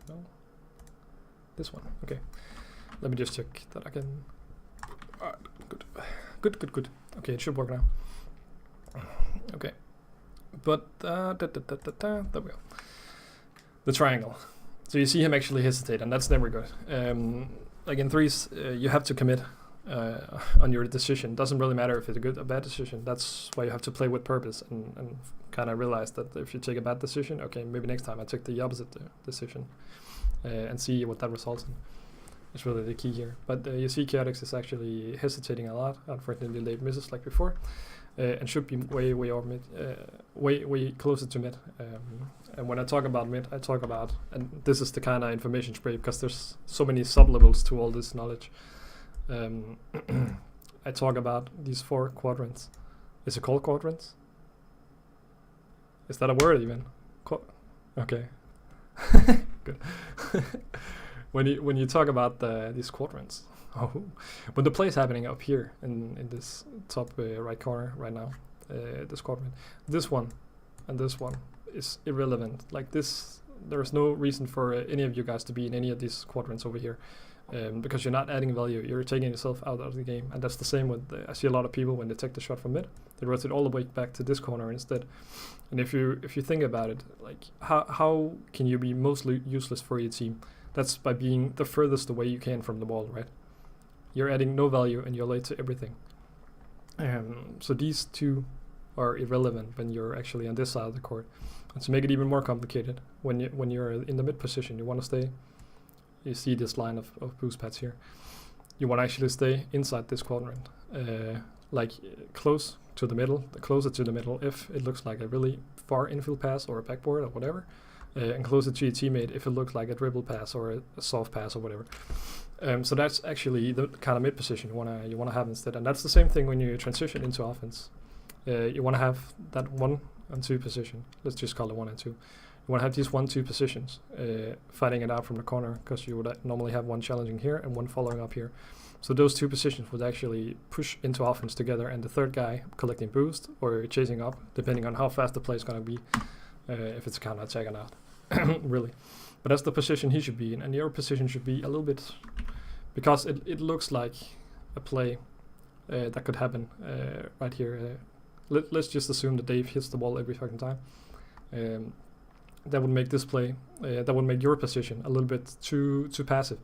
No. This one. Okay. Let me just check that I can. Good. Okay, it should work now. Okay. But there we go. The triangle. So you see him actually hesitate, and that's never good. Like in threes, you have to commit on your decision. Doesn't really matter if it's a good or bad decision. That's why you have to play with purpose and kind of realize that if you take a bad decision, okay, maybe next time I take the opposite decision and see what that results in. It's really the key here. But you see Chaotix is actually hesitating a lot. Unfortunately, late misses like before. And should be way over mid, way closer to mid. And when I talk about mid, I talk about, and this is the kind of information spray because there's so many sub-levels to all this knowledge. I talk about these 4 quadrants. Is it called quadrants? Is that a word even? Okay. Good. when you talk about these quadrants. When the play is happening up here in this top right corner right now, this quadrant, this one and this one is irrelevant. Like this, there is no reason for any of you guys to be in any of these quadrants over here, because you're not adding value. You're taking yourself out of the game, and that's the same with. I see a lot of people when they take the shot from mid, they rotate all the way back to this corner instead. And if you think about it, like how can you be mostly useless for your team? That's by being the furthest away you can from the ball, right? You're adding no value and you're late to everything. So these two are irrelevant when you're actually on this side of the court. And to make it even more complicated, when you're in the mid position, you want to stay. You see this line of boost pads here. You want to actually stay inside this quadrant, like close to the middle, closer to the middle if it looks like a really far infield pass or a backboard or whatever, and closer to your teammate if it looks like a dribble pass or a soft pass or whatever. So that's actually the kind of mid position you wanna have instead, and that's the same thing when you transition into offense. You want to have that 1 and 2 position. Let's just call it 1 and 2. You want to have these 1-2 positions, fighting it out from the corner, because you would normally have one challenging here and one following up here. So those 2 positions would actually push into offense together, and the third guy collecting boost or chasing up, depending on how fast the play is going to be, if it's a counter attack or not, really. But that's the position he should be in, and your position should be a little bit, because it looks like a play that could happen right here. Let's just assume that Dave hits the ball every fucking time. That would make this play, that would make your position a little bit too passive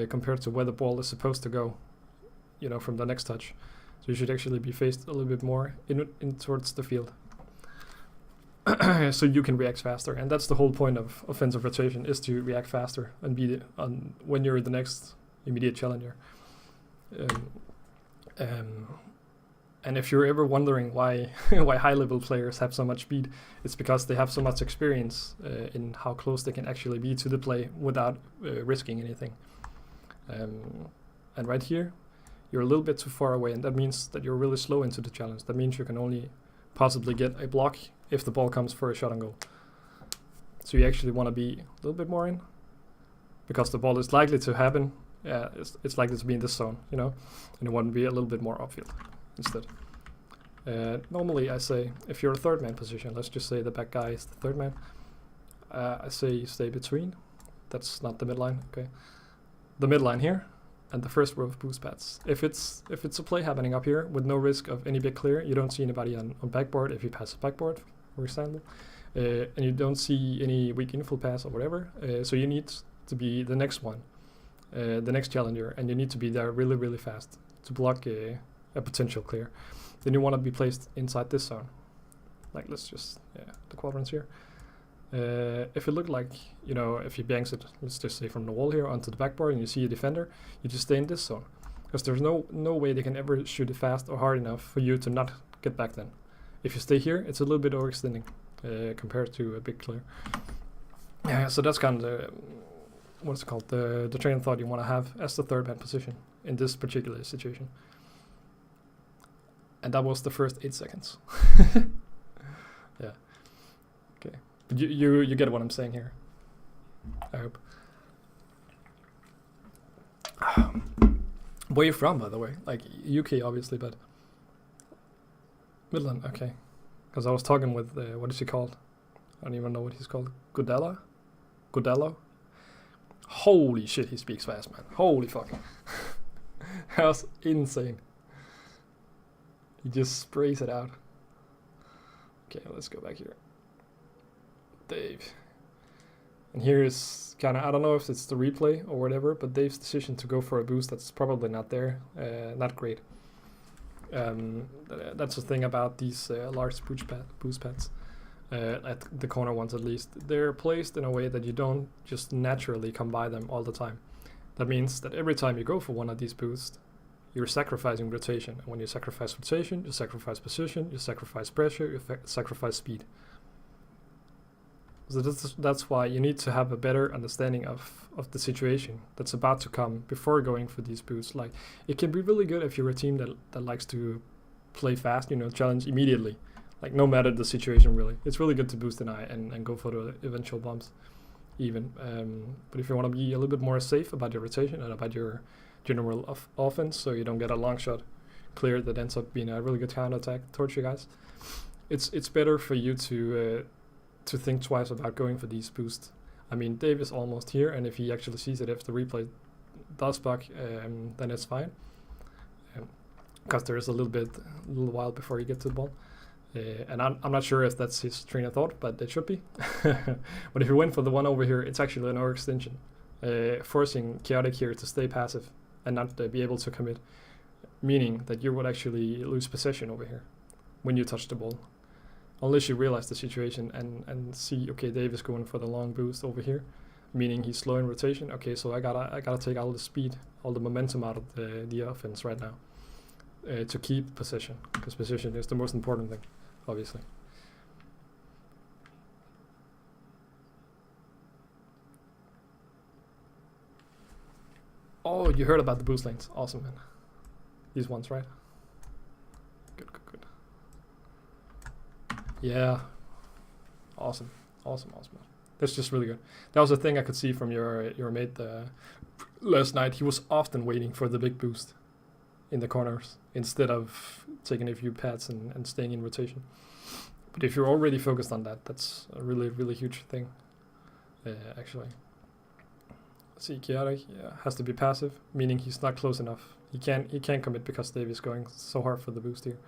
compared to where the ball is supposed to go, from the next touch. So you should actually be faced a little bit more in towards the field. So you can react faster, and that's the whole point of offensive rotation, is to react faster and be when you're the next immediate challenger. And if you're ever wondering why high level players have so much speed, it's because they have so much experience in how close they can actually be to the play without risking anything. And right here, you're a little bit too far away, and that means that you're really slow into the challenge. That means you can only possibly get a block if the ball comes for a shot on goal. So you actually want to be a little bit more in, because the ball is likely to happen. Yeah, it's likely to be in this zone, and you want to be a little bit more upfield instead. Normally I say, if you're a third man position, let's just say the back guy is the third man, I say you stay between. That's not the midline, okay? The midline here, and the first row of boost pads. If it's a play happening up here with no risk of any big clear, you don't see anybody on backboard if you pass a backboard, for example, and you don't see any weak infield pass or whatever, so you need to be the next one, the next challenger, and you need to be there really, really fast to block a potential clear. Then you want to be placed inside this zone. Like, let's just, the quadrants here. If it looked like, if he bangs it, let's just say from the wall here onto the backboard, and you see a defender, you just stay in this zone. Because there's no way they can ever shoot it fast or hard enough for you to not get back then. If you stay here, it's a little bit overextending compared to a big clear. So that's kind of what's it called, the train of thought you want to have as the third man position in this particular situation. And that was the first 8 seconds. Yeah. Okay. But you get what I'm saying here, I hope. Where are you from, by the way? Like, UK, obviously, but Midland, okay. Because I was talking with, what is he called? I don't even know what he's called. Godello. Holy shit, he speaks fast, man. Holy fuck. That was insane. He just sprays it out. Okay, let's go back here. Dave. And here is kind of, I don't know if it's the replay or whatever, but Dave's decision to go for a boost that's probably not there. Not great. That's the thing about these large boost pads. At the corner ones at least. They're placed in a way that you don't just naturally come by them all the time. That means that every time you go for one of these boosts, you're sacrificing rotation. And when you sacrifice rotation, you sacrifice position, you sacrifice pressure, you sacrifice speed. So that's why you need to have a better understanding of the situation that's about to come before going for these boosts. Like, it can be really good if you're a team that likes to play fast, challenge immediately. Like, no matter the situation, really. It's really good to boost an eye and go for the eventual bumps, even. But if you want to be a little bit more safe about your rotation and about your general offense, so you don't get a long shot clear that ends up being a really good counterattack towards you guys, it's better for you to think twice about going for these boosts. I mean, Dave is almost here, and if he actually sees it, if the replay does bug, then it's fine. Because there is a little while before you get to the ball. And I'm not sure if that's his train of thought, but it should be. But if you went for the one over here, it's actually an overextension, forcing Chaotic here to stay passive and not be able to commit, meaning that you would actually lose possession over here when you touch the ball, unless you realize the situation and see, okay, Dave is going for the long boost over here, meaning he's slow in rotation. Okay, so I gotta take all the speed, all the momentum out of the offense right now, to keep possession, because possession is the most important thing, obviously. Oh, you heard about the boost lanes. Awesome, man. These ones, right? Good. Yeah. Awesome. That's just really good. That was a thing I could see from your mate last night. He was often waiting for the big boost in the corners instead of taking a few pads and staying in rotation. But if you're already focused on that, that's a really, really huge thing, actually. Let's see, Chaotic has to be passive, meaning he's not close enough. He can't commit because Dave is going so hard for the boost here.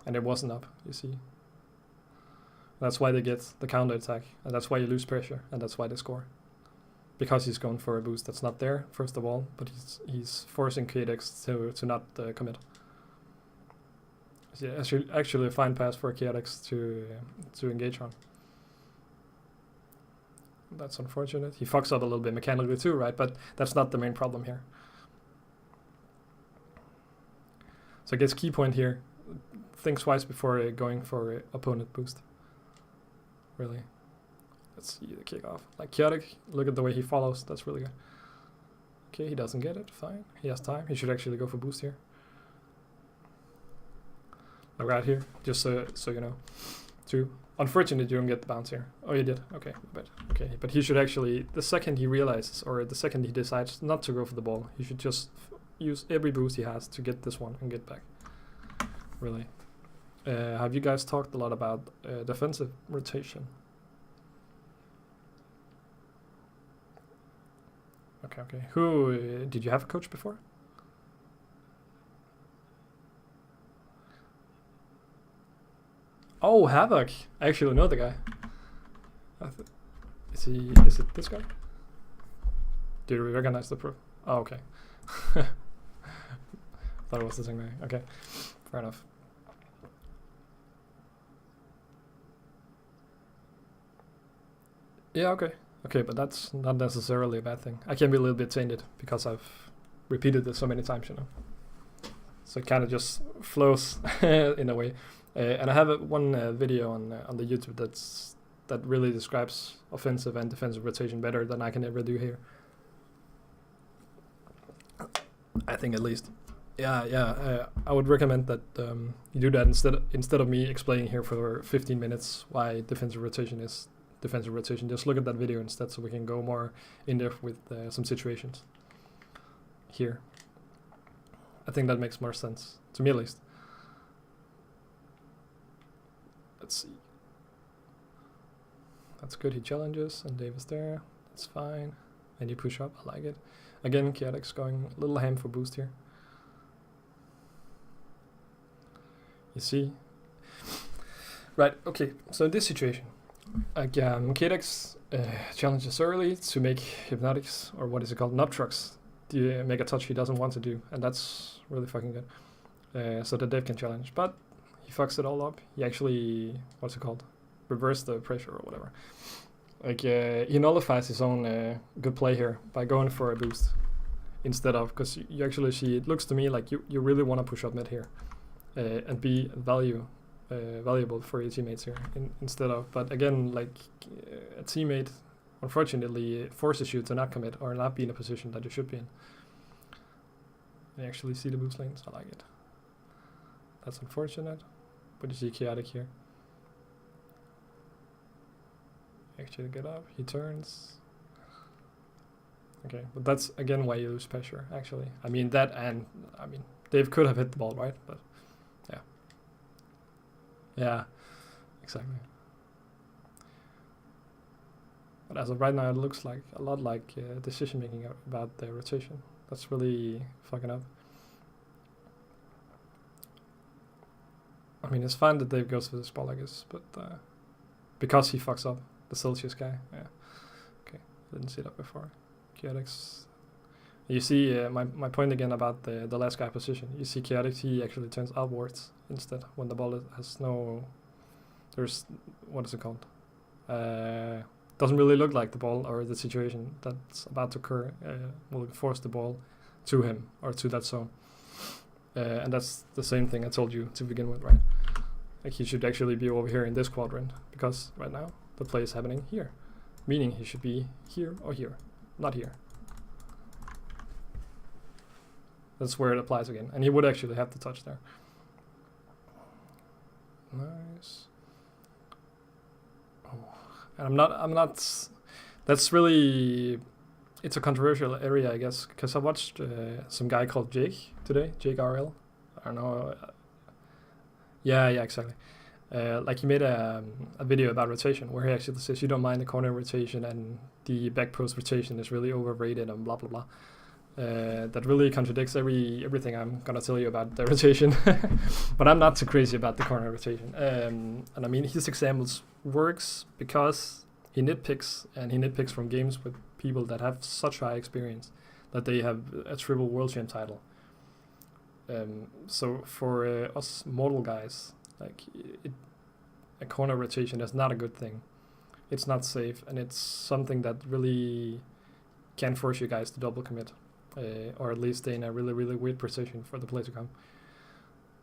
And it wasn't up, you see. That's why they get the counter attack, and that's why you lose pressure, and that's why they score. Because he's going for a boost that's not there, first of all, but he's forcing KDX to not commit. So yeah, actually a fine pass for KDX to engage on. That's unfortunate. He fucks up a little bit mechanically too, right? But that's not the main problem here. So I guess key point here, think twice before going for opponent boost. Really. Let's see the kickoff. Like Chaotic, look at the way he follows. That's really good. Okay, he doesn't get it. Fine. He has time. He should actually go for boost here. Like right here, just so you know. 2. Unfortunately, you don't get the bounce here. Oh, you did. Okay, but he should actually, the second he realizes, or the second he decides not to go for the ball, he should just use every boost he has to get this one and get back. Really. Have you guys talked a lot about defensive rotation? Okay. Who did you have a coach before? Oh, Havoc. I actually know the guy. Is it this guy? Do you recognize the pro? Oh, okay. Thought it was the same guy. Okay, fair enough. Yeah, okay, but that's not necessarily a bad thing. I can be a little bit tainted because I've repeated this so many times, So it kind of just flows in a way. And I have one video on the YouTube that really describes offensive and defensive rotation better than I can ever do here. I think, at least. Yeah. I would recommend that you do that instead of me explaining here for 15 minutes why defensive rotation is defensive rotation. Just look at that video instead, so we can go more in depth with some situations here. I think that makes more sense to me, at least. Let's see. That's good. He challenges, and Dave is there. That's fine. And you push up. I like it. Again, Chaotix going a little ham for boost here. You see? Right, okay. So in this situation, Chaotix challenges early to make Hypnotics, or what is it called, Knob Trucks, make a touch he doesn't want to do. And that's really fucking good. So that Dave can challenge. But he fucks it all up. He actually, what's it called? Reverse the pressure or whatever. Like, he nullifies his own good play here by going for a boost instead of, because you actually see, it looks to me like you really want to push up mid here and be valuable for your teammates here instead of, but again, like a teammate unfortunately forces you to not commit or not be in a position that you should be in. You actually see the boost lanes. I like it. That's unfortunate, but you see Chaotic here. Actually get up, he turns. Okay, but that's again why you lose pressure, actually. I mean, that, and I mean, Dave could have hit the ball, right? But yeah. Yeah, exactly. But as of right now, it looks like a lot like decision making about the rotation. That's really fucking up. I mean, it's fine that Dave goes for this ball, I guess, but because he fucks up the Celsius guy. Yeah. Okay. Didn't see that before. Chaotix. You see my point again about the last guy position. You see Chaotix, he actually turns outwards instead when the ball has no... There's... What is it called? Doesn't really look like the ball or the situation that's about to occur will force the ball to him or to that zone. And that's the same thing I told you to begin with, right? Like he should actually be over here in this quadrant because right now the play is happening here, meaning he should be here or here, not here. That's where it applies again, and he would actually have to touch there. Nice. Oh, and I'm not. That's really. It's a controversial area, I guess, because I watched some guy called Jake today, Jake RL. I don't know. Yeah, exactly. Like he made a video about rotation where he actually says you don't mind the corner rotation and the back post rotation is really overrated and blah blah blah. That really contradicts everything I'm gonna tell you about the rotation. But I'm not too crazy about the corner rotation. And I mean his examples works because he nitpicks from games with people that have such high experience that they have a triple world champ title. So for us mortal guys, like a corner rotation is not a good thing. It's not safe, and it's something that really can force you guys to double commit, or at least stay in a really weird position for the play to come.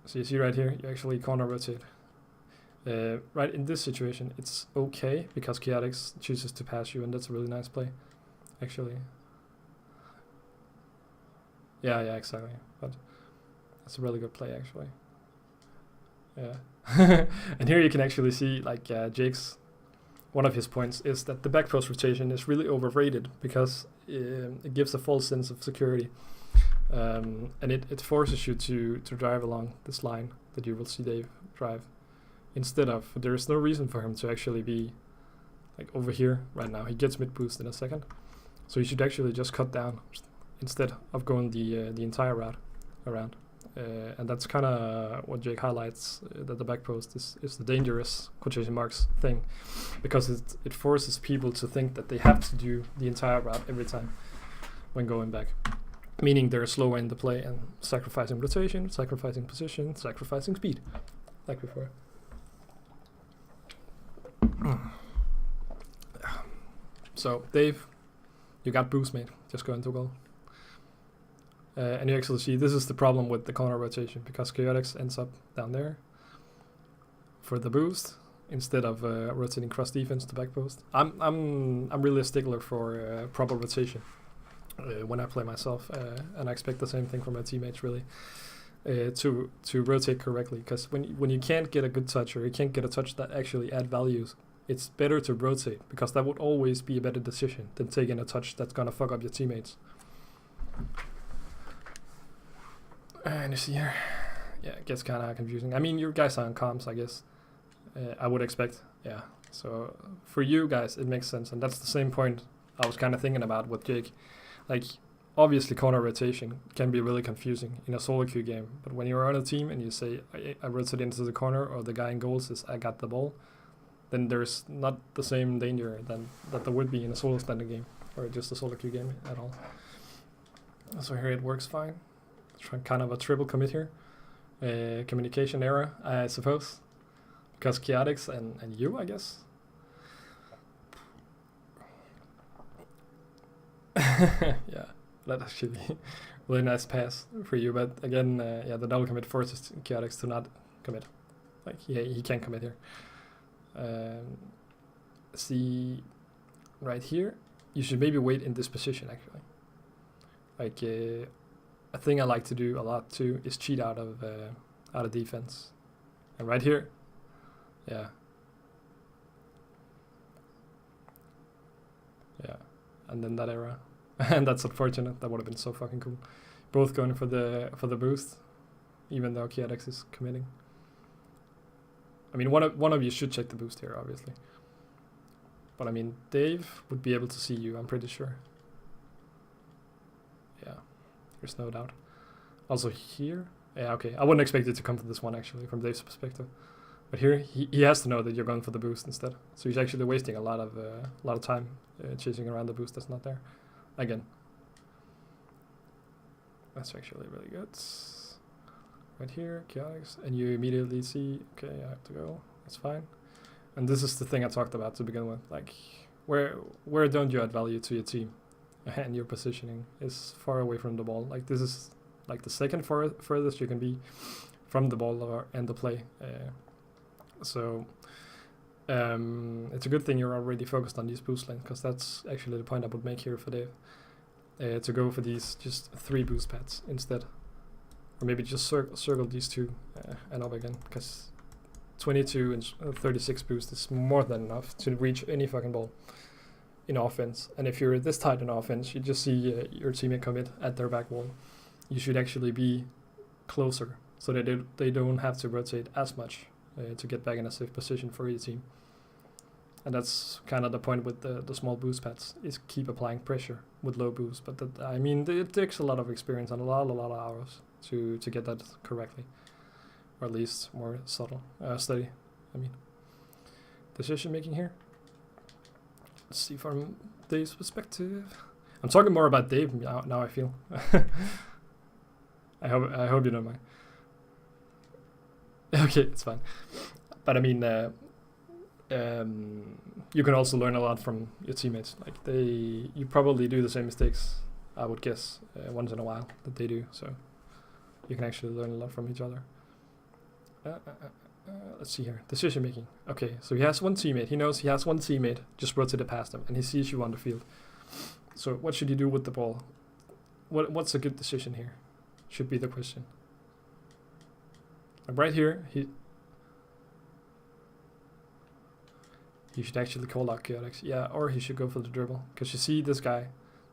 So you see right here, you actually corner rotate. Right in this situation, it's okay because Chaotix chooses to pass you, and that's a really nice play, actually. Yeah, exactly. But that's a really good play, actually. Yeah. And here you can actually see, like, Jake's, one of his points is that the back post rotation is really overrated because it gives a false sense of security. And it forces you to drive along this line that you will see Dave drive. Instead of, there is no reason for him to actually be, like, over here right now. He gets mid boost in a second. So you should actually just cut down instead of going the entire route around. And that's kind of what Jake highlights, that the back post is the dangerous quotation marks thing, because it forces people to think that they have to do the entire route every time when going back, meaning they're slower in the play and sacrificing rotation, sacrificing position, sacrificing speed, like before. So Dave, you got boost, mate. Just go into goal. And you actually see this is the problem with the corner rotation, because Chaotix ends up down there for the boost instead of rotating cross defense to back post. I'm really a stickler for proper rotation when I play myself, and I expect the same thing from my teammates, really, to rotate correctly. Because when you can't get a good touch, or you can't get a touch that actually add values, it's better to rotate, because that would always be a better decision than taking a touch that's gonna fuck up your teammates. And you see here, yeah, it gets kind of confusing. I mean, you guys are on comms, I guess. I would expect, yeah. So for you guys, it makes sense, and that's the same point I was kind of thinking about with Jake. Like, obviously, corner rotation can be really confusing in a solo queue game, but when you're on a team and you say, I rotate into the corner, or the guy in goal says, I got the ball, then there's not the same danger that there would be in a solo standard game, or just a solo queue game at all. So here it works fine. Kind of a triple commit here. Communication error, I suppose. Because Chaotix and you, I guess. Yeah, that actually be a really nice pass for you. But again, yeah, the double commit forces Chaotix to not commit. Like, he can't commit here. See, right here, you should maybe wait in this position, actually. Like, a thing I like to do a lot too is cheat out of defense. And right here, yeah. Yeah. And then that error. And that's unfortunate. That would have been so fucking cool. Both going for the boost, even though Chaotix is committing. I mean, one of you should check the boost here, obviously. But I mean, Dave would be able to see you, I'm pretty sure. Yeah, there's no doubt. Also here, yeah, okay. I wouldn't expect it to come to this one, actually, from Dave's perspective. But here, he has to know that you're going for the boost instead. So he's actually wasting a lot of time chasing around the boost that's not there. Again. That's actually really good. Right here, Chaotix, and you immediately see, okay, I have to go. That's fine. And this is the thing I talked about to begin with. Like, where don't you add value to your team? And your positioning is far away from the ball. Like, this is like the second furthest you can be from the ball or end the play. So it's a good thing you're already focused on these boost lanes, because that's actually the point I would make here for Dave. To go for these just 3 boost pads instead. Or maybe just circle these 2 and up again, because 22 and 36 boost is more than enough to reach any fucking ball in offense. And if you're this tight in offense, you just see your teammate commit at their back wall. You should actually be closer, so that they don't have to rotate as much to get back in a safe position for your team. And that's kind of the point with the small boost pads, is keep applying pressure with low boost. But that, I mean, it takes a lot of experience and a lot of hours to get that correctly, or at least more steady. I mean, decision making here. Let's see from Dave's perspective. I'm talking more about Dave now. I feel. I hope you don't mind. Okay, it's fine. But I mean, you can also learn a lot from your teammates. Like, you probably do the same mistakes, I would guess, once in a while that they do. So you can actually learn a lot from each other. Let's see here. Decision making. Okay, so he has one teammate. He knows he has one teammate. Just rotate it past him, and he sees you on the field. So what should you do with the ball? What's a good decision here? Should be the question. Like right here, he should actually call out Chaotix. Yeah, or he should go for the dribble. Because you see this guy,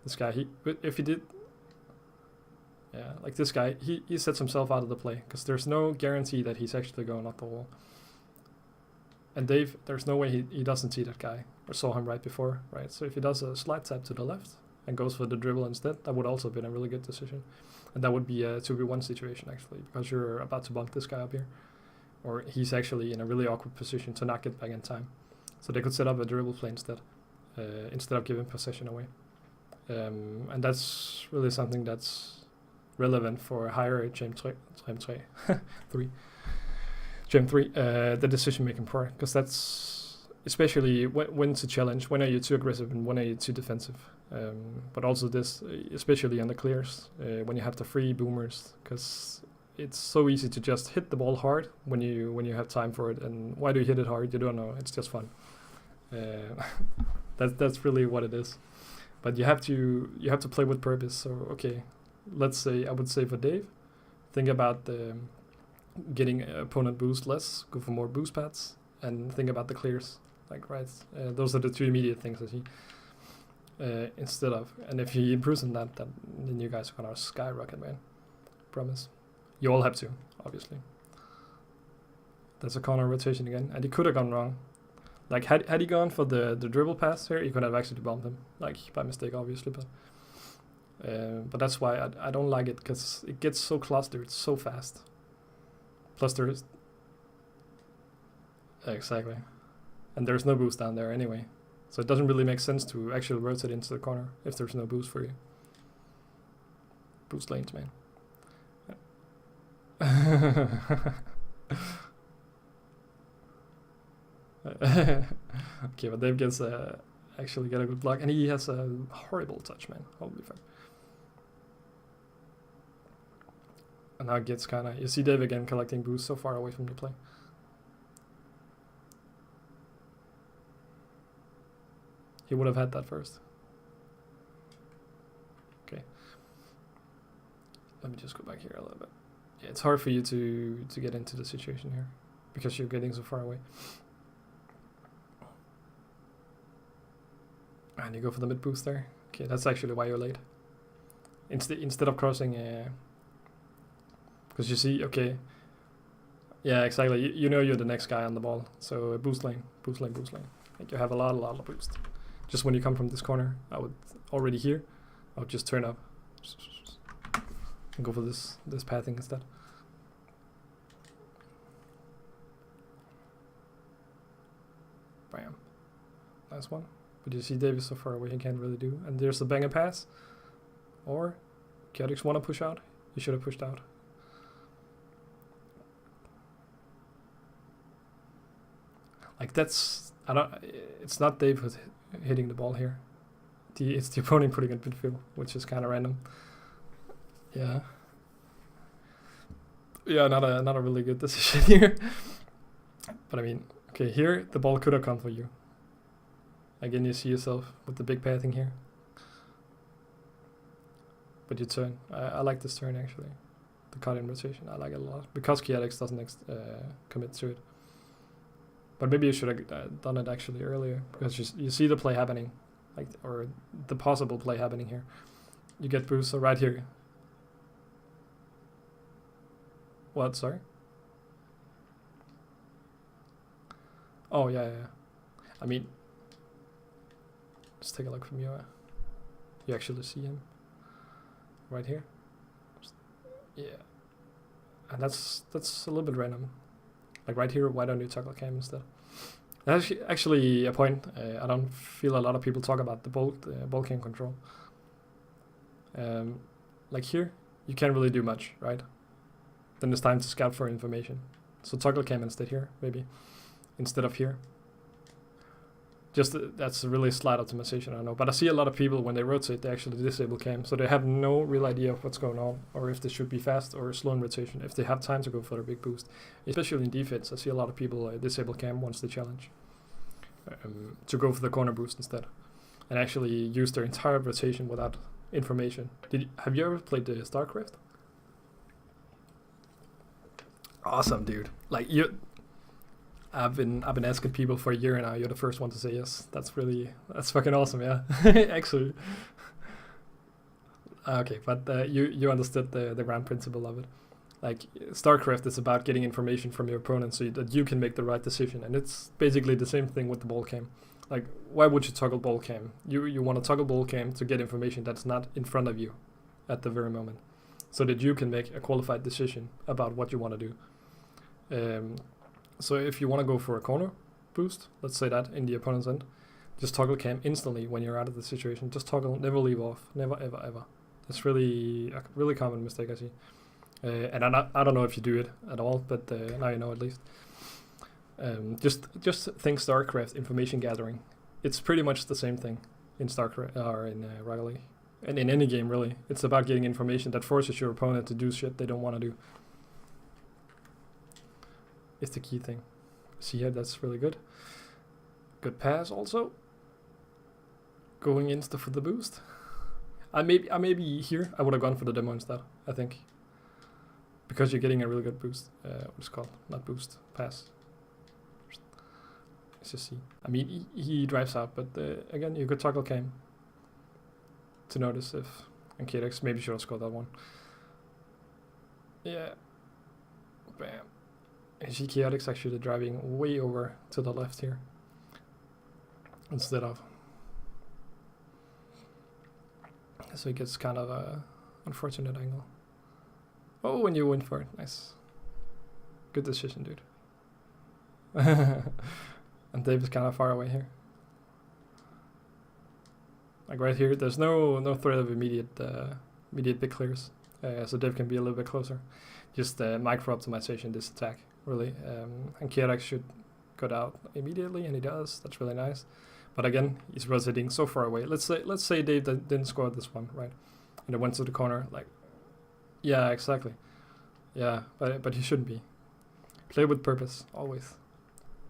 if he did, yeah, like this guy, he sets himself out of the play, because there's no guarantee that he's actually going off the wall. And Dave, there's no way he doesn't see that guy, or saw him right before, right? So if he does a slide tap to the left and goes for the dribble instead, that would also have been a really good decision. And that would be a 2v1 situation, actually, because you're about to bump this guy up here. Or he's actually in a really awkward position to not get back in time. So they could set up a dribble play instead of giving possession away. And that's really something that's relevant for higher Gem 3, the decision-making part, because that's especially when to challenge, when are you too aggressive and when are you too defensive. But also this, especially on the clears, when you have the free boomers, because it's so easy to just hit the ball hard when you have time for it. And why do you hit it hard? You don't know. It's just fun. That's really what it is. But you have to play with purpose. So okay, let's say I would say for Dave, think about getting opponent boost less, go for more boost pads, and think about the clears. Like those are the 2 immediate things that he instead of. And if he improves on that, then you guys are gonna skyrocket, man. Promise. You all have to, obviously. That's a corner rotation again, and he could have gone wrong. Like had he gone for the dribble pass here, he could have actually bombed him, like by mistake, obviously. But that's why I don't like it, because it gets so clustered so fast. Plus there is exactly, and there's no boost down there anyway, so it doesn't really make sense to actually rotate into the corner if there's no boost for you. Boost lanes, man. Okay, but Dave gets actually get a good block, and he has a horrible touch, man. Holy fuck. And now it gets kind of, you see Dave again collecting boost so far away from the play. He would have had that first. Okay. Let me just go back here a little bit. Yeah, it's hard for you to get into the situation here because you're getting so far away. And you go for the mid boost there. Okay, that's actually why you're late. Instead of crossing, because you see, okay, yeah, exactly. You know you're the next guy on the ball, so boost lane, boost lane, boost lane. Like you have a lot of boost. Just when you come from this corner, I would already here, I would just turn up and go for this pathing instead. Bam, nice one. But you see Davis so far away, he can't really do. And there's the banger pass. Or Chaotix want to push out. You should have pushed out. Like that's, it's not Dave who's hitting the ball here. It's the opponent putting it midfield, which is kind of random. Yeah. Yeah, not a really good decision here. But I mean, okay, here the ball could have come for you. Again, you see yourself with the big pathing here. But you turn. I like this turn actually. The cut-in rotation, I like it a lot. Because Chaotix doesn't commit to it. But maybe you should have done it actually earlier. Because you see the play happening. Like, or the possible play happening here. You get boost, so right here. What, sorry? Oh, yeah. I mean, let's take a look from you. You actually see him right here. Yeah, and that's a little bit random. Like right here, why don't you toggle cam instead? That's actually a point. I don't feel a lot of people talk about the ball cam control. Like here, you can't really do much, right? Then it's time to scout for information. So toggle cam instead here, maybe instead of here. Just that's a really slight optimization, I know. But I see a lot of people when they rotate, they actually disable cam, so they have no real idea of what's going on, or if they should be fast or slow in rotation, if they have time to go for a big boost. Especially in defense, I see a lot of people disable cam once they challenge, to go for the corner boost instead, and actually use their entire rotation without information. Have you ever played the StarCraft? Awesome, dude. Like I've been asking people for a year now. You're the first one to say yes. That's fucking awesome, yeah. Actually. Okay, but you understood the ground principle of it. Like StarCraft is about getting information from your opponent so that you can make the right decision, and it's basically the same thing with the ball cam. Like, why would you toggle ball cam? You want to toggle ball cam to get information that's not in front of you at the very moment, so that you can make a qualified decision about what you want to do. So if you want to go for a corner boost, let's say that in the opponent's end, just toggle cam instantly when you're out of the situation. Just toggle, never leave off, never ever ever. That's really a really common mistake I see. And I don't know if you do it at all, but now you know at least. Just think StarCraft information gathering. It's pretty much the same thing in StarCraft or in Rocket League, and in any game really. It's about getting information that forces your opponent to do shit they don't want to do. It's the key thing. See here, that's really good. Good pass also. Going insta for the boost. I maybe here I would have gone for the demo instead, I think. Because you're getting a really good boost. What's it called? Not boost, pass. Let's just see. I mean, he drives out, but again, you could toggle cam to notice if. And Chaotix maybe should have scored that one. Yeah. Bam. You see Chaotix actually driving way over to the left here. instead of. So he gets kind of a unfortunate angle. Oh, and you went for it. Nice. Good decision, dude. And Dave is kind of far away here. Like right here, there's no threat of immediate big clears. So Dave can be a little bit closer. Just micro optimization this attack, really. And Kiarak should cut out immediately, and he does. That's really nice. But again, he's rotating so far away. Let's say Dave didn't score this one, right? And it went to the corner, like, yeah, exactly. Yeah, but he shouldn't be. Play with purpose, always.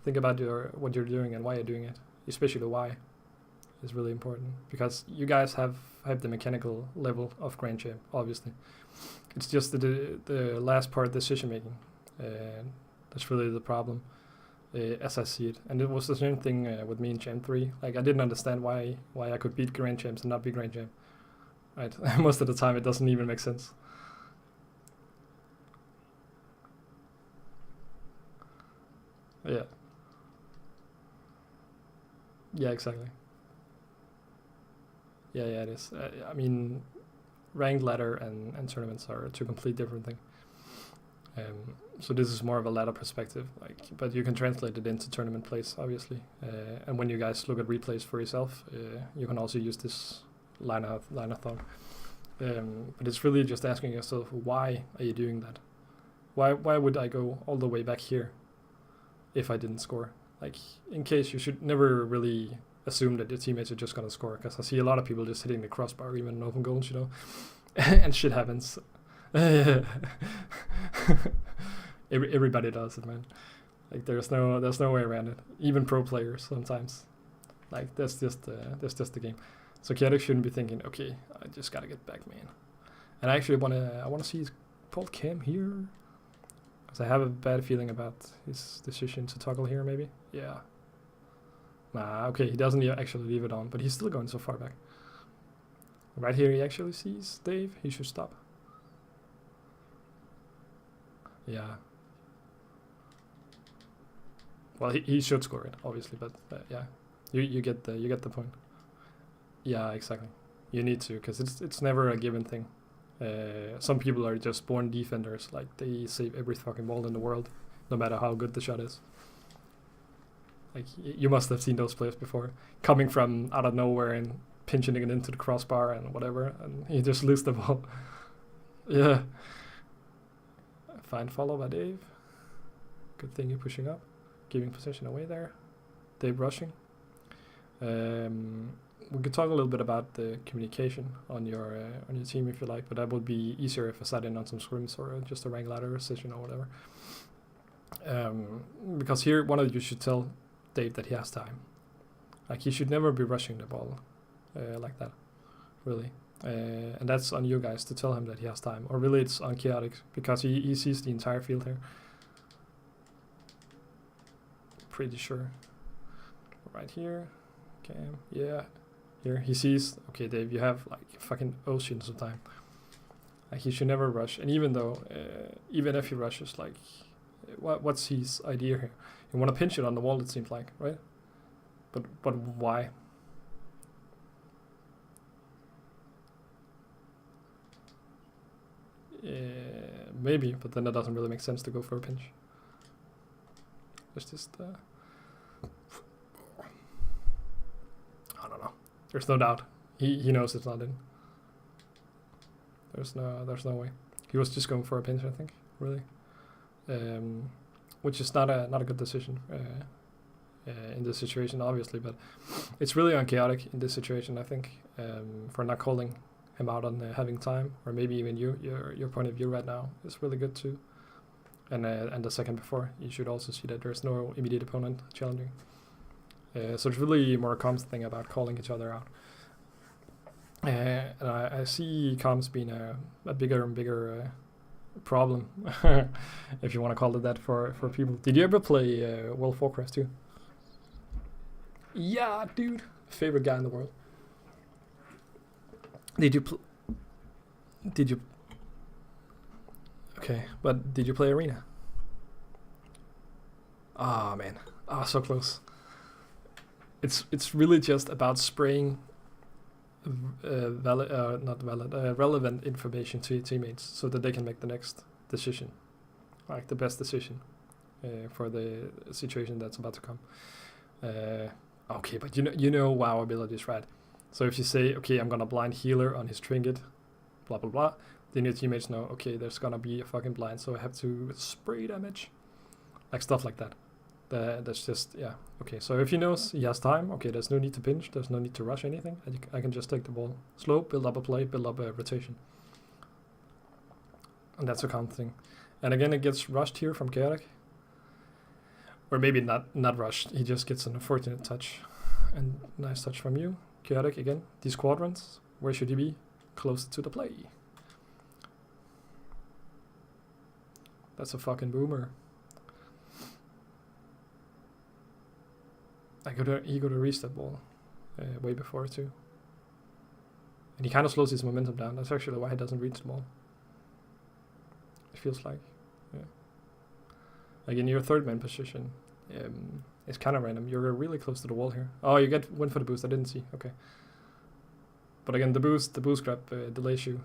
Think about what you're doing and why you're doing it. Especially the why is really important. Because you guys have the mechanical level of Grand Champ, obviously. It's just the last part, decision making. That's really the problem, as I see it. And it was the same thing with me in Champ 3. Like, I didn't understand why I could beat Grand Champs and not be Grand Champ. Right? Most of the time it doesn't even make sense. Yeah. Yeah, exactly. Yeah, it is. I mean, ranked ladder and tournaments are two complete different things. So this is more of a ladder perspective, but you can translate it into tournament plays, obviously. And when you guys look at replays for yourself, you can also use this line of thought. But it's really just asking yourself, why are you doing that? Why would I go all the way back here if I didn't score? Like, in case, you should never really assume that your teammates are just going to score, because I see a lot of people just hitting the crossbar, even in open goals, and shit happens. Everybody does it, man. Like, there's no way around it. Even pro players sometimes. Like, that's just the game. So Kiarak shouldn't be thinking, okay, I just gotta get back, man. And I actually wanna see his Paul Cam here, because I have a bad feeling about his decision to toggle here, maybe. Yeah. Nah, okay, he doesn't actually leave it on, but he's still going so far back. Right here, he actually sees Dave. He should stop. Yeah. Well, he should score it, obviously, but yeah, you get the point. Yeah, exactly. You need to, because it's never a given thing. Some people are just born defenders, like they save every fucking ball in the world, no matter how good the shot is. Like, you must have seen those players before, coming from out of nowhere and pinching it into the crossbar and whatever, and he just loses the ball. Yeah. Fine follow by Dave. Good thing you're pushing up, giving possession away there. Dave rushing. We could talk a little bit about the communication on your team if you like, but that would be easier if I sat in on some scrims or just a rank ladder session or whatever. Because here, one of you should tell Dave that he has time. Like, he should never be rushing the ball like that, really. And that's on you guys to tell him that he has time. Or really, it's on Chaotic, because he sees the entire field here. Pretty sure. Right here. Okay, yeah. Here, he sees, okay, Dave, you have like fucking oceans of time. Like, he should never rush. And even though, even if he rushes, like, what's his idea here? You want to pinch it on the wall, it seems like, right? But why? Maybe, but then it doesn't really make sense to go for a pinch. There's just, I don't know. There's no doubt. He knows it's not in. There's no way. He was just going for a pinch, I think, really. Which is not a good decision in this situation, obviously, but it's really on Chaotic in this situation, I think, for not calling him out on having time, or maybe even your point of view right now is really good too. And the second before, you should also see that there's no immediate opponent challenging. So it's really more a comms thing about calling each other out. And I see comms being a bigger and bigger problem, if you want to call it that, for people. Did you ever play World of Warcraft too? Yeah, dude. Favorite guy in the world. Did you okay, but did you play Arena? Ah, man. Ah, so close. it's really just about spraying relevant information to your teammates so that they can make the next decision, like the best decision for the situation that's about to come. Okay, but you know WoW abilities, right? So if you say, okay, I'm gonna blind healer on his trinket, blah blah blah, then your teammates know, okay, there's gonna be a fucking blind, so I have to spray damage, like stuff like that. That's just, yeah, okay. So if he knows he has time, okay, there's no need to pinch, there's no need to rush anything. I can just take the ball slow, build up a play, build up a rotation, and that's a common thing. And again, it gets rushed here from Chaotic, or maybe not rushed. He just gets an unfortunate touch, and nice touch from you. Chaotic again, these quadrants, where should he be? Closer to the play. That's a fucking boomer. He got to reach that ball way before too. And he kind of slows his momentum down. That's actually why he doesn't reach the ball. It feels like, yeah. Like in your third man position, it's kind of random. You're really close to the wall here. Oh, you get one for the boost. I didn't see. Okay. But again, the boost grab delays you,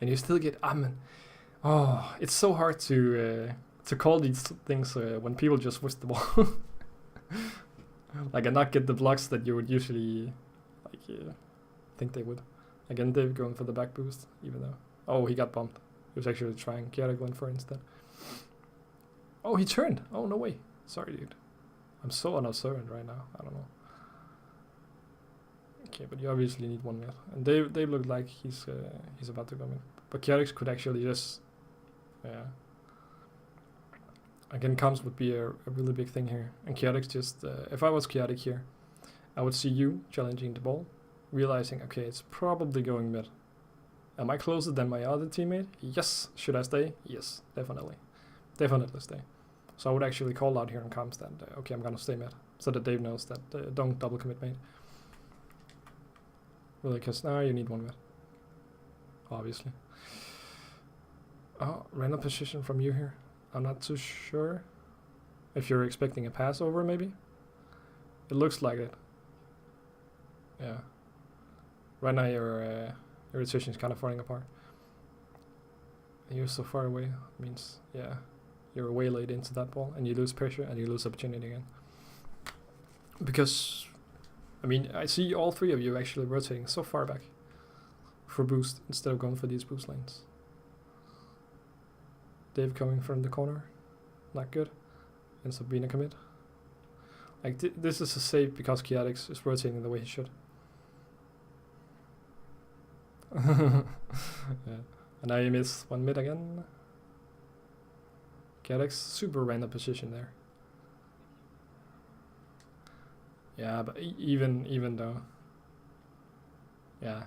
and you still get Amen. Oh, it's so hard to call these things when people just whisk the ball. Like, and not get the blocks that you would usually think they would. Again, they're going for the back boost, even though. Oh, he got bumped. He was actually trying. Kiara going for instead. Oh, he turned. Oh, no way. Sorry, dude. I'm so unobservant right now. I don't know. Okay, but you obviously need 1 minute. And they look like he's about to come in. But Kiarix could actually just... Yeah. Again, comms would be a really big thing here. And Chaotic just... if I was Chaotic here, I would see you challenging the ball, realizing, okay, it's probably going mid. Am I closer than my other teammate? Yes. Should I stay? Yes, definitely. Definitely stay. So I would actually call out here on comms that, okay, I'm going to stay mid. So that Dave knows that don't double commit mate. Really, because now you need 1 mid. Obviously. Oh, random position from you here. I'm not too sure if you're expecting a pass over, maybe. It looks like it. Yeah. Right now your decision is kind of falling apart. And you're so far away. Means, yeah, you're way late into that ball, and you lose pressure and you lose opportunity again. Because, I mean, I see all 3 of you actually rotating so far back for boost instead of going for these boost lanes. Dave coming from the corner, not good. Ends up being a commit. Like this is a save because Chaotix is rotating the way he should. Yeah. And now you miss 1 mid again. Chaotix, super random position there. Yeah, but even though, yeah,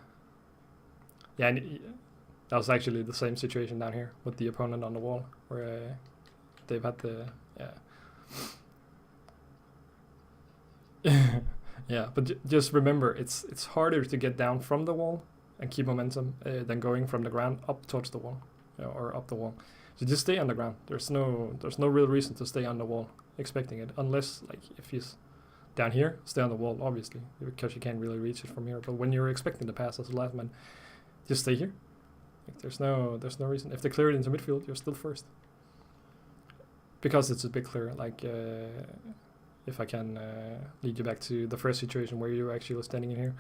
and that was actually the same situation down here with the opponent on the wall, where they've had the, yeah. Yeah, but just remember, it's harder to get down from the wall and keep momentum than going from the ground up towards the wall, or up the wall. So just stay on the ground. There's no real reason to stay on the wall expecting it, unless like if he's down here, stay on the wall, obviously, because you can't really reach it from here. But when you're expecting the pass as a last man, just stay here. Like, there's no reason. If they clear it into midfield, you're still first. Because it's a big clear. Like, if I can lead you back to the first situation where you were actually standing in here,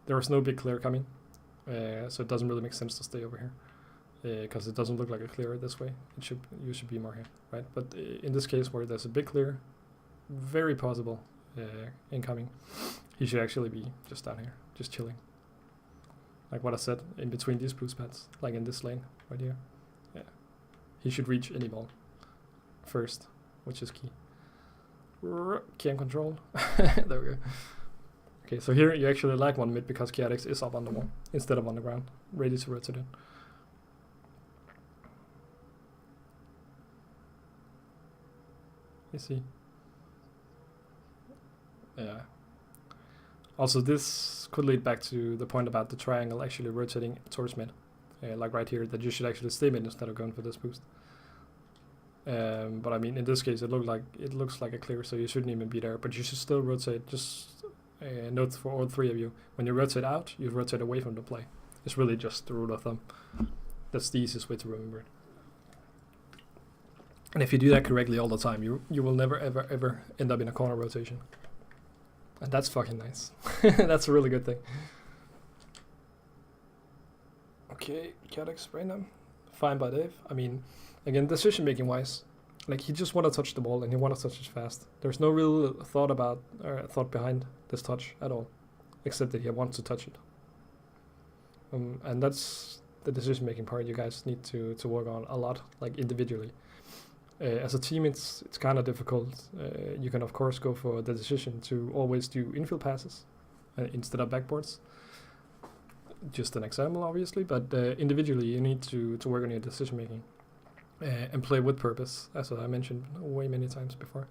there was no big clear coming. So it doesn't really make sense to stay over here. Because it doesn't look like a clear this way. You should be more here, right? But in this case where there's a big clear, very possible incoming, he should actually be just down here, just chilling. Like what I said, in between these boost pads, like in this lane right here. Yeah, he should reach any ball first, which is key. Cam control. There we go. Okay, so here you actually like 1 mid because Chaotix is up on the wall instead of on the ground, ready to rotate in. You see. Yeah. Also, this could lead back to the point about the triangle actually rotating towards mid. Like right here, that you should actually stay mid instead of going for this boost. But I mean, in this case, it looks like a clear, so you shouldn't even be there. But you should still rotate. Just note for all three of you: when you rotate out, you rotate away from the play. It's really just the rule of thumb. That's the easiest way to remember it. And if you do that correctly all the time, you will never ever end up in a corner rotation. And that's fucking nice. That's a really good thing. Okay, Cadix random. Fine by Dave. I mean, again, decision making wise, like he just want to touch the ball and he want to touch it fast. There's no real thought behind this touch at all, except that he wants to touch it. And that's the decision making part you guys need to work on a lot, like individually. As a team, it's kind of difficult. You can of course go for the decision to always do infield passes instead of backboards. Just an example, obviously, but individually you need to work on your decision making and play with purpose, as I mentioned way many times before.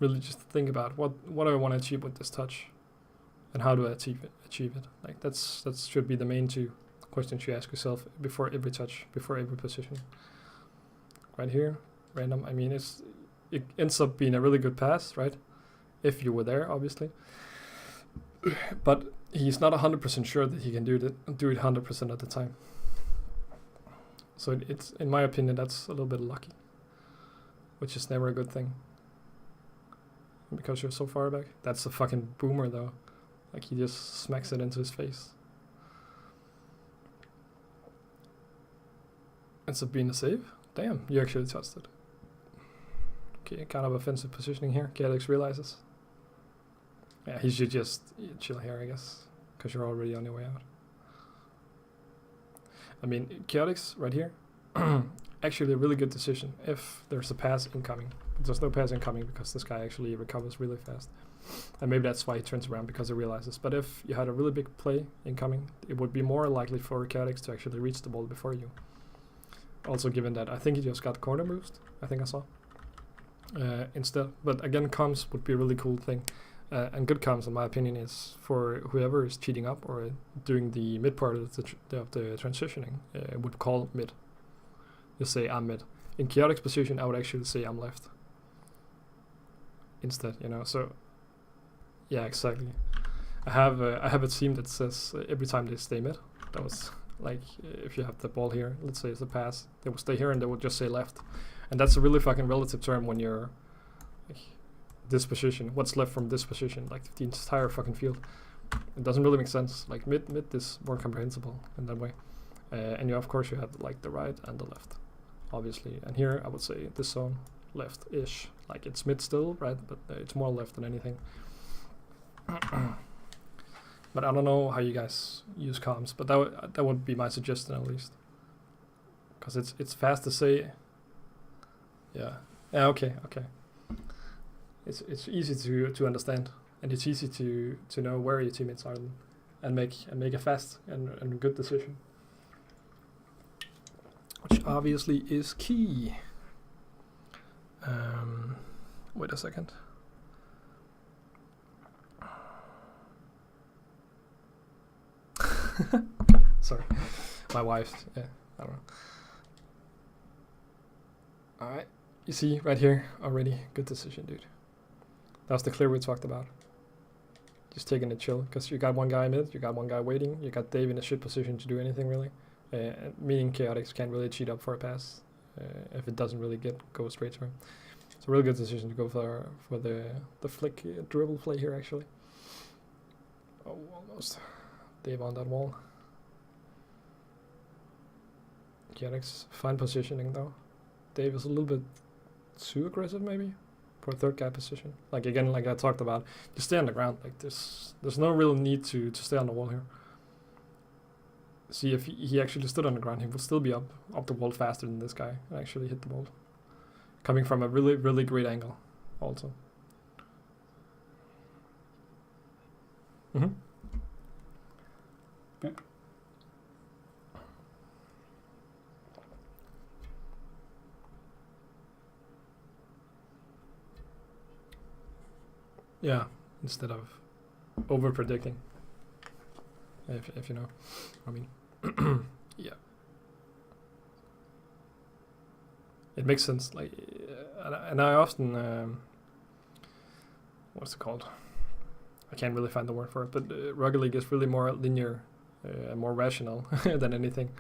Really just think about what do I want to achieve with this touch, and how do I achieve it. Like that should be the main two questions you ask yourself before every touch, before every position. Right here, random. I mean, it ends up being a really good pass, right? If you were there, obviously. But he's not 100% sure that he can do it 100% of the time. So it's, in my opinion, that's a little bit lucky, which is never a good thing. Because you're so far back. That's a fucking boomer, though. Like, he just smacks it into his face. Ends up being a save. Damn, you actually touched it. Okay, kind of offensive positioning here. Cadix realizes. Yeah, he should just chill here, I guess, because you're already on your way out. I mean, Cadix right here, actually a really good decision if there's a pass incoming. But there's no pass incoming because this guy actually recovers really fast. And maybe that's why he turns around, because he realizes. But if you had a really big play incoming, it would be more likely for Cadix to actually reach the ball before you. Also given that I think he just got corner boost, I think I saw, instead. But again, comms would be a really cool thing. And good comms, in my opinion, is for whoever is cheating up or doing the mid part of the transitioning, would call mid. Just say I'm mid. In Chaotic's position, I would actually say I'm left instead, you know. So yeah, exactly. I have a team that says every time they stay mid. That was like, if you have the ball here, let's say it's a pass, they will stay here and they will just say left. And that's a really fucking relative term when you're like, this position, what's left from this position, like the entire fucking field. It doesn't really make sense. Like mid is more comprehensible in that way. And you, of course, you have like the right and the left, obviously. And here I would say this zone, left-ish. Like it's mid still, right? But it's more left than anything. But I don't know how you guys use comms, but that would be my suggestion at least. Because it's fast to say. Yeah. Yeah. Okay. It's easy to understand, and it's easy to know where your teammates are, and make a fast and good decision, which obviously is key. Wait a second. Okay, sorry, my wife. Yeah, I don't know. All right, you see right here already. Good decision, dude. That was the clear we talked about. Just taking it chill, because you got one guy mid, you got one guy waiting, you got Dave in a shit position to do anything really. Meaning Chaotix can't really cheat up for a pass if it doesn't really go straight to him. It's a really good decision to go for the flick dribble play here actually. Oh, almost. Dave on that wall. Chaotix, fine positioning though. Dave is a little bit too aggressive maybe for a third guy position. Like again, like I talked about, just stay on the ground. Like there's no real need to stay on the wall here. See, if he actually stood on the ground, he would still be up the wall faster than this guy and actually hit the ball. Coming from a really, really great angle also. Mm-hmm. Yeah. Yeah, instead of over predicting. If you know, I mean, yeah. It makes sense. Like, and I often what's it called? I can't really find the word for it, but Rocket League is really more linear, more rational than anything.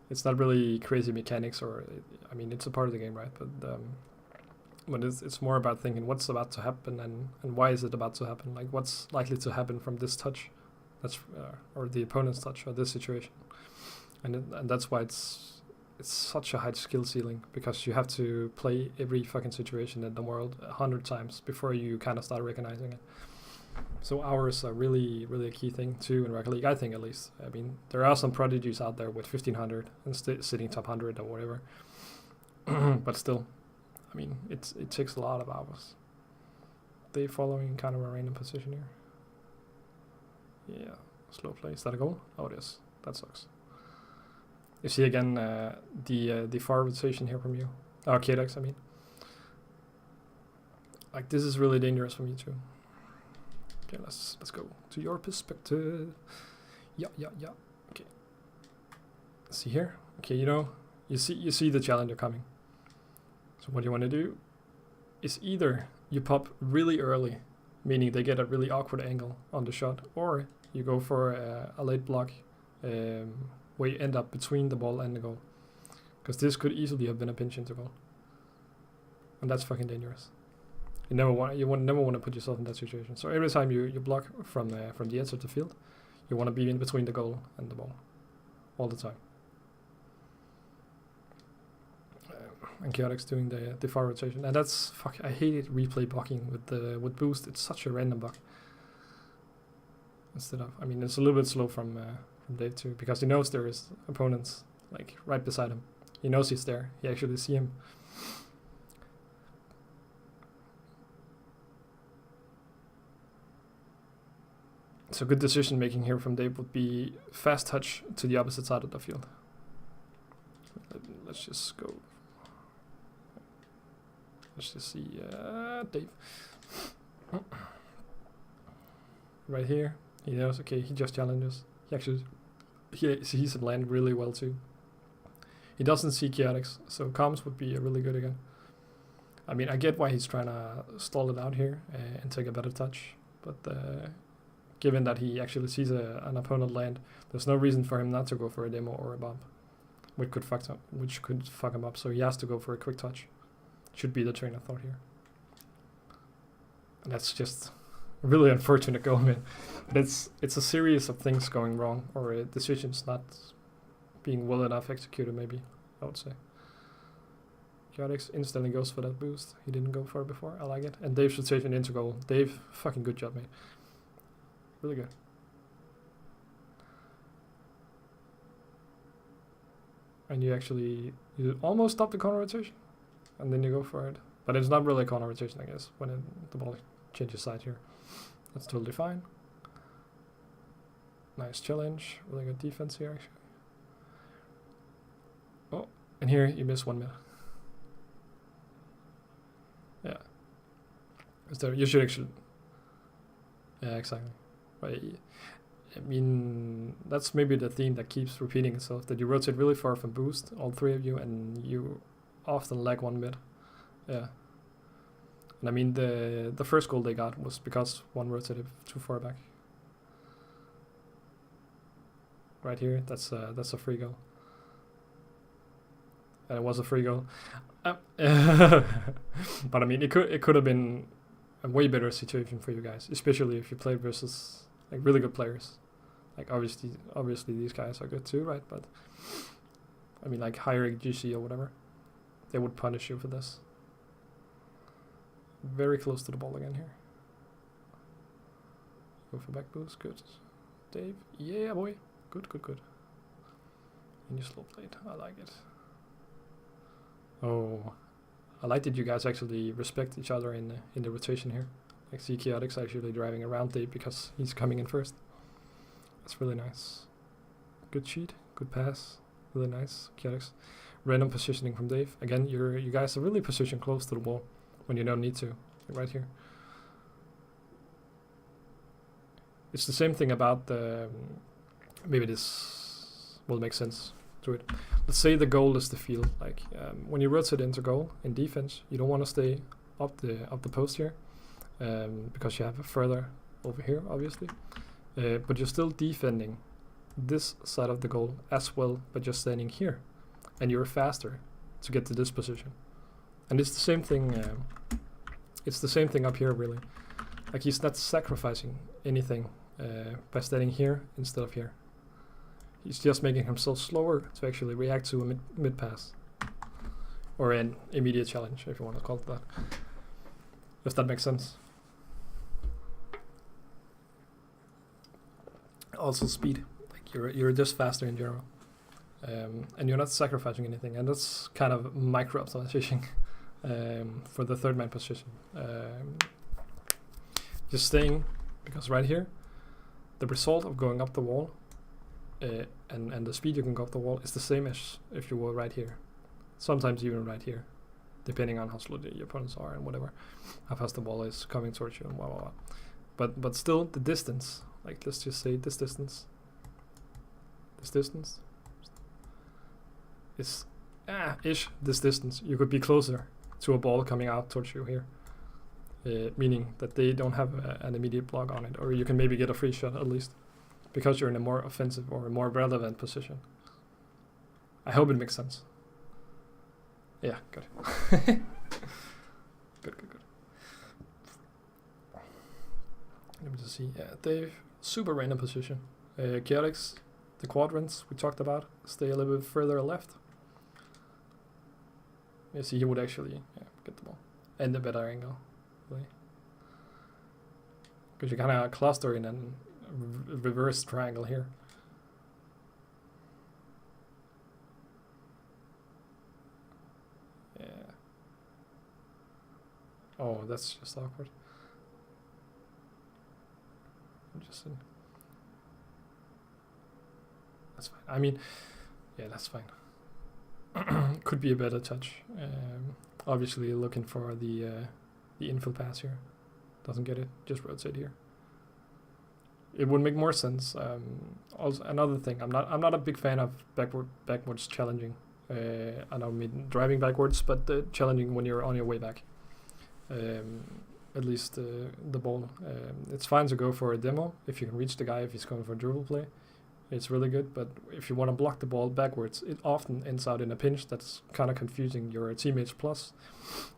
It's not really crazy mechanics, or I mean, it's a part of the game, right? But it's more about thinking what's about to happen and why is it about to happen? Like, what's likely to happen from this touch, that's or the opponent's touch, or this situation, and that's why it's such a high skill ceiling, because you have to play every fucking situation in the world 100 times before you kind of start recognizing it. So hours are really, really a key thing too in Rocket League, I think, at least. I mean, there are some prodigies out there with 1500 and sitting top 100 or whatever. But still, I mean, it takes a lot of hours. They following kind of a random position here. Yeah, slow play. Is that a goal? Oh, it is. That sucks. You see again the far rotation here from you. Oh, KDX, I mean. Like, this is really dangerous for me too. Okay, let's go to your perspective. Yeah. Okay. See here. Okay, you see the challenger coming. So what you want to do is either you pop really early, meaning they get a really awkward angle on the shot, or you go for a late block where you end up between the ball and the goal. Because this could easily have been a pinch into goal. And that's fucking dangerous. You never want to put yourself in that situation. So every time you block from the edge of the field, you want to be in between the goal and the ball, all the time. And Chaotix doing the far rotation, and that's I hated replay blocking with boost. It's such a random block. Instead of, I mean, it's a little bit slow from Dave too, because he knows there is opponents like right beside him. He knows he's there. He actually see him. So good decision making here from Dave would be fast touch to the opposite side of the field. Let's just go. Let's just see Dave. Right here. He knows, okay, he just challenges. He actually sees it land really well too. He doesn't see Chaotix, so comms would be really good again. I mean, I get why he's trying to stall it out here and take a better touch, but given that he actually sees an opponent land, there's no reason for him not to go for a demo or a bump, which could fuck him up. So he has to go for a quick touch. Should be the train of thought here. And that's just a really unfortunate goal, man. But it's a series of things going wrong, or decisions not being well enough executed, maybe, I would say. Chaotix instantly goes for that boost. He didn't go for it before. I like it. And Dave should save an into goal. Dave, fucking good job, mate. Really good. And you almost stop the corner rotation, and then you go for it. But it's not really a corner rotation, I guess, when the ball changes side here. That's totally fine. Nice challenge. Really good defense here, actually. Oh, and here you miss 1 minute. Yeah. You should actually... Yeah, exactly. But I mean, that's maybe the theme that keeps repeating itself, that you rotate really far from boost, all three of you, and you often lag 1 mid. Yeah. And I mean, the first goal they got was because one rotated too far back. Right here, that's a free goal. And it was a free goal. But I mean, it could have been a way better situation for you guys, especially if you played versus like really good players. Like obviously these guys are good too, right? But I mean, like higher GC or whatever, they would punish you for this. Very close to the ball again here. Go for back boost, good. Dave, yeah boy, good. And you slow played, I like it. Oh, I like that you guys actually respect each other in the rotation here. Like see Chaotix actually driving around Dave because he's coming in first. That's really nice. Good cheat, good pass, really nice. Chaotix, random positioning from Dave. Again, you guys are really positioned close to the wall when you don't need to, like right here. It's the same thing about the. Maybe this will make sense to it. Let's say the goal is the field. Like when you rotate into goal in defense, you don't want to stay up the post here, because you have a further over here, obviously. But you're still defending this side of the goal as well, but just standing here, and you're faster to get to this position. And it's the same thing. It's the same thing up here, really. Like he's not sacrificing anything by standing here instead of here. He's just making himself slower to actually react to a mid pass, or an immediate challenge, if you want to call it that. If that makes sense. Also speed, like you're just faster in general, and you're not sacrificing anything, and that's kind of micro optimization for the third man position. Just staying, because right here, the result of going up the wall and the speed you can go up the wall is the same as if you were right here. Sometimes even right here, depending on how slow the opponents are and whatever, how fast the ball is coming towards you and blah blah blah. But still, the distance. Like let's just say this distance is this distance. You could be closer to a ball coming out towards you here, meaning that they don't have an immediate block on it, or you can maybe get a free shot at least, because you're in a more offensive or a more relevant position. I hope it makes sense. Yeah, good. Good. Let me just see. Yeah, Dave, super random position. Chaotix, the quadrants we talked about, stay a little bit further left. You see, he would actually get the ball and a better angle, really. Because you kind of cluster in a reverse triangle here. Yeah. Oh, that's just awkward. Interesting. That's fine. I mean, yeah, that's fine. Could be a better touch. Obviously, looking for the infield pass here. Doesn't get it. Just rotate here. It would make more sense. Also, another thing, I'm not a big fan of backwards challenging. I don't mean driving backwards, but challenging when you're on your way back. At least the ball. It's fine to go for a demo if you can reach the guy if he's going for a dribble play. It's really good, but if you want to block the ball backwards, it often ends out in a pinch that's kind of confusing your teammates. Plus,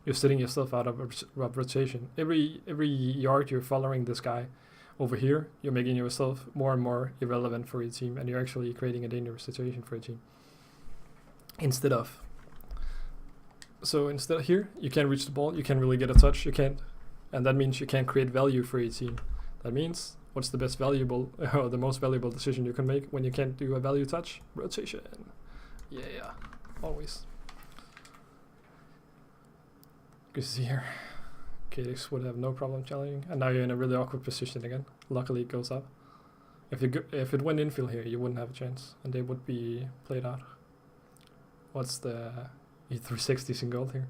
you're setting yourself out of rotation. Every yard you're following this guy over here, you're making yourself more and more irrelevant for your team, and you're actually creating a dangerous situation for your team. Instead of here, you can't reach the ball, you can't really get a touch, you can't, and that means you can't create value for your team. That means, what's the best valuable, or the most valuable decision you can make when you can't do a value touch? Rotation. Yeah, always. Good to see here. Chaotix would have no problem challenging, and now you're in a really awkward position again. Luckily, it goes up. If it went infield here, you wouldn't have a chance, and they would be played out. What's the E360s in gold here?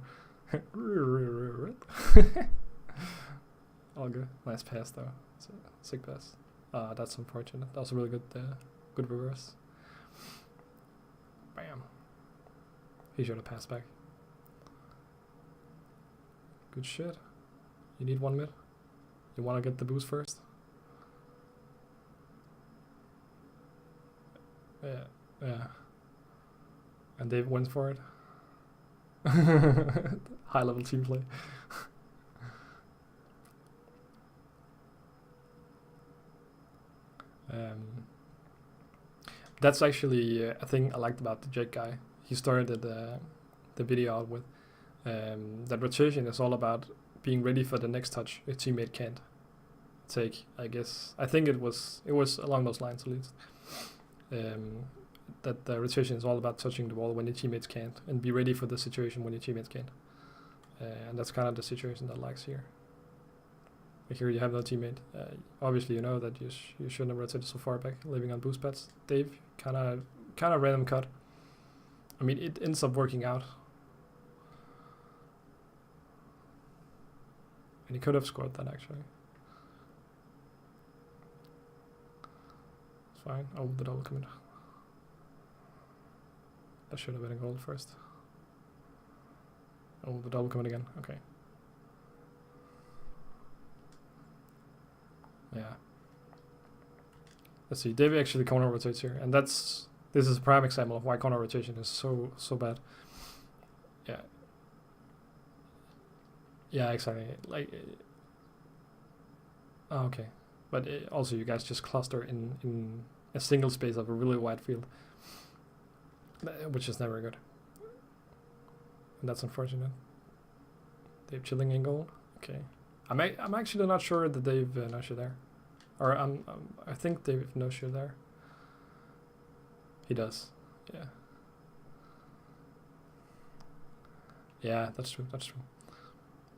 All good. Nice pass though. It's a sick pass. That's unfortunate. That was a really good reverse. Bam. He should have passed back. Good shit. You need 1 mid. You want to get the boost first. Yeah. And Dave went for it. High level team play. That's actually a thing I liked about the Jake guy. He started the video out with that rotation is all about being ready for the next touch your teammate can't take. I guess I think it was along those lines at least. That the rotation is all about touching the ball when your teammates can't, and be ready for the situation when your teammates can't. And that's kind of the situation that likes here. Like here you have no teammate. Obviously you know that you shouldn't have rotated so far back, living on boost pads. Dave, kind of random cut. I mean, it ends up working out. And he could have scored that actually. It's fine. Oh, the double commit. That should have been a goal first. Oh, the double commit again. Okay. Yeah. Let's see. David actually corner rotates here, and this is a prime example of why corner rotation is so bad. Yeah. Yeah, exactly. Like. Okay, but also you guys just cluster in a single space of a really wide field, which is never good. And that's unfortunate. Dave chilling in goal. Okay, I'm actually not sure that Dave knows you there, or I think Dave knows you there. He does. Yeah. Yeah, that's true. That's true.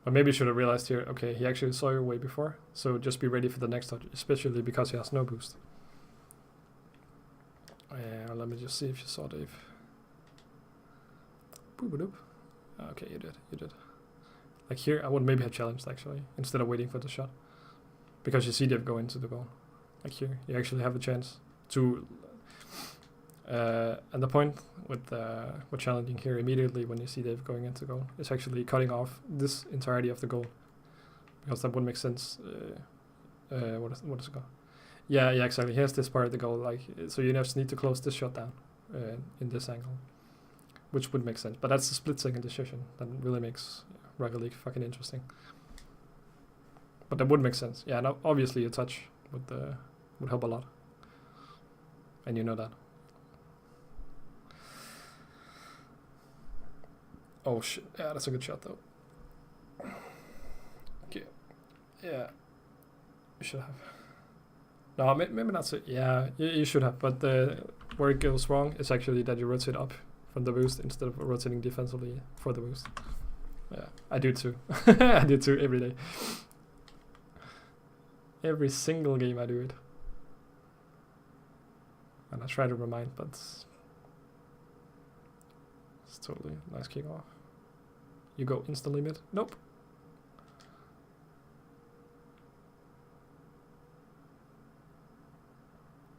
But maybe you should have realized here. Okay, he actually saw you way before, so just be ready for the next touch, especially because he has no boost. Let me just see if you saw Dave. Boop-a-doop. Okay, you did. You did. Like here, I would maybe have challenged actually instead of waiting for the shot, because you see Dave go into the goal. Like here, you actually have a chance to. And the point with challenging here immediately when you see Dave going into goal is actually cutting off this entirety of the goal, because that wouldn't make sense. What is it called? Yeah, exactly. Here's this part of the goal, like, so you just need to close this shot down in this angle, which would make sense. But that's a split-second decision that really makes Rocket League fucking interesting. But that would make sense. Yeah, no, obviously a touch would help a lot, and you know that. Oh shit! Yeah, that's a good shot though. Okay. Yeah. You should have. No, maybe not so. Yeah, you should have. But where it goes wrong is actually that you rotate up from the boost instead of rotating defensively for the boost. Yeah, I do too. I do too every day. Every single game I do it. And I try to remind, but it's totally nice kickoff. You go instantly mid. Nope.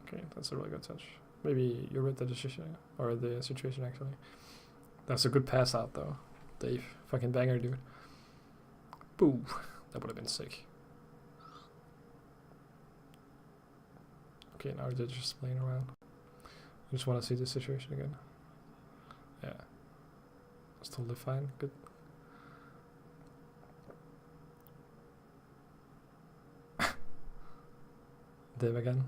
Okay, that's a really good touch. Maybe you read the decision or the situation actually. That's a good pass out though. Dave, fucking banger, dude. Boo. That would have been sick. Okay, now they're just playing around. I just want to see the situation again. Yeah. That's totally fine. Good. Dave again.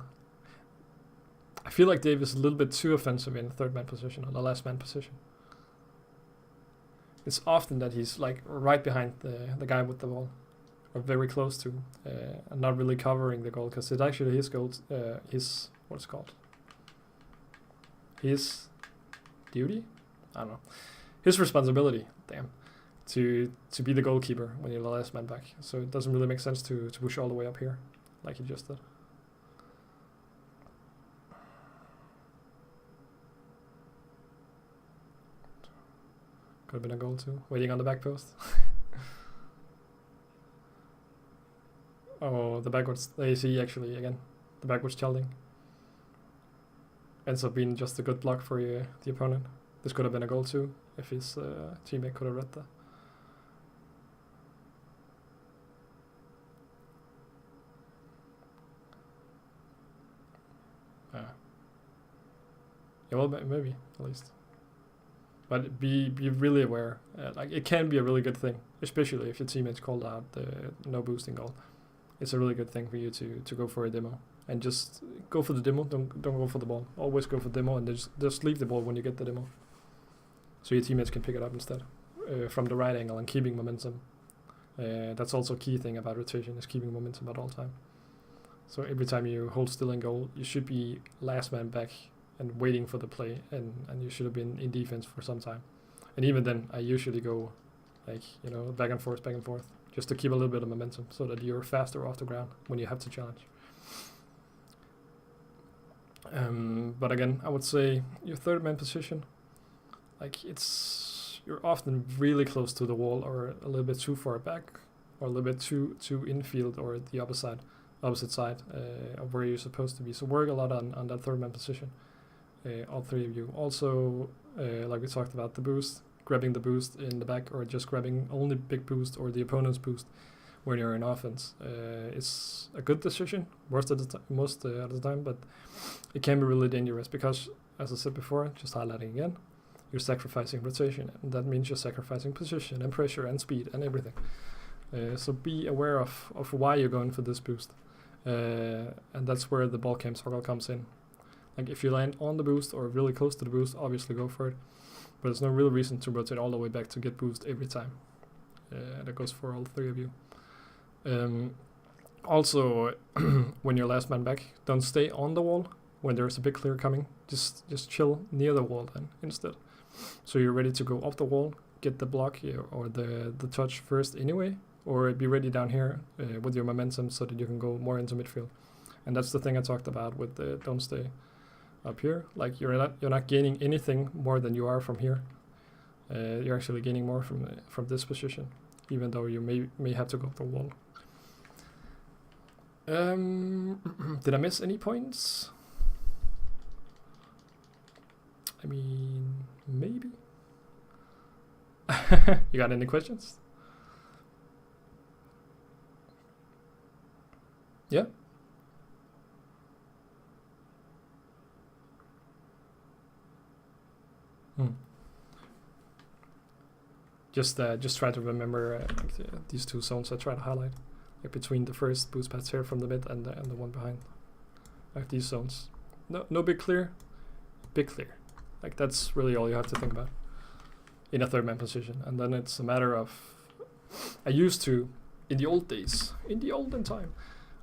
I feel like Dave is a little bit too offensive in the third man position or the last man position. It's often that he's like right behind the guy with the ball, or very close to, and not really covering the goal, because it's actually his goal. His what's it called? His duty? I don't know. His responsibility. Damn. To be the goalkeeper when you're the last man back. So it doesn't really make sense to push all the way up here, like he just did. Could have been a goal too. Waiting on the back post. Oh, the backwards. You see actually again. The backwards challenging. Ends up being just a good block for the opponent. This could have been a goal too, if his teammate could have read that. Yeah, well, maybe, at least. But be really aware. Like, it can be a really good thing, especially if your teammates called out the no boosting goal. It's a really good thing for you to go for a demo. And just go for the demo, don't go for the ball. Always go for demo, and just leave the ball when you get the demo. So your teammates can pick it up instead, from the right angle and keeping momentum. That's also a key thing about rotation, is keeping momentum at all time. So every time you hold still in goal, you should be last man back and waiting for the play, and you should have been in defense for some time. And even then, I usually go like, back and forth, just to keep a little bit of momentum so that you're faster off the ground when you have to challenge. But again, I would say your third man position, like, you're often really close to the wall, or a little bit too far back, or a little bit too infield, or the opposite side of where you're supposed to be. So work a lot on that third man position, all three of you. Also, like we talked about the boost, grabbing the boost in the back, or just grabbing only big boost or the opponent's boost when you're in offense. It's a good decision most of the time, but it can be really dangerous because, as I said before, just highlighting again, you're sacrificing rotation, and that means you're sacrificing position and pressure and speed and everything. So be aware of why you're going for this boost, and that's where the ball cam toggle comes in. Like if you land on the boost or really close to the boost, obviously go for it, but there's no real reason to rotate all the way back to get boost every time. That goes for all three of you. Also, when you're last man back, don't stay on the wall when there's a big clear coming. Just chill near the wall then instead. So you're ready to go off the wall, get the block here or the touch first anyway, or be ready down here with your momentum so that you can go more into midfield. And that's the thing I talked about with the don't stay up here. Like you're not gaining anything more than you are from here. You're actually gaining more from this position, even though you may have to go off the wall. Did I miss any points? I mean, maybe. You got any questions? Yeah. Just try to remember these two zones I try to highlight, like between the first boost pads here from the mid and the one behind, like these zones. No big clear, big clear. Like that's really all you have to think about in a third man position, and then it's a matter of. I used to, in the old days, in the olden time,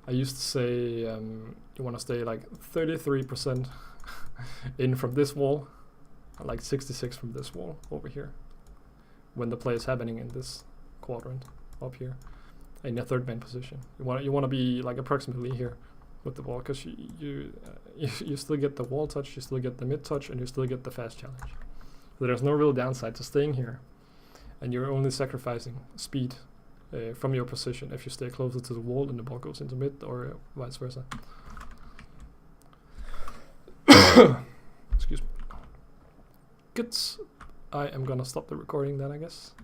I used to say you want to stay like 33% in from this wall, like 66 from this wall over here, when the play is happening in this quadrant up here, in a third man position. You want to be like approximately here with the ball, because you still get the wall touch, you still get the mid touch, and you still get the fast challenge. So there's no real downside to staying here, and you're only sacrificing speed from your position if you stay closer to the wall and the ball goes into mid, or vice versa. Excuse me. Good. I am gonna stop the recording then, I guess.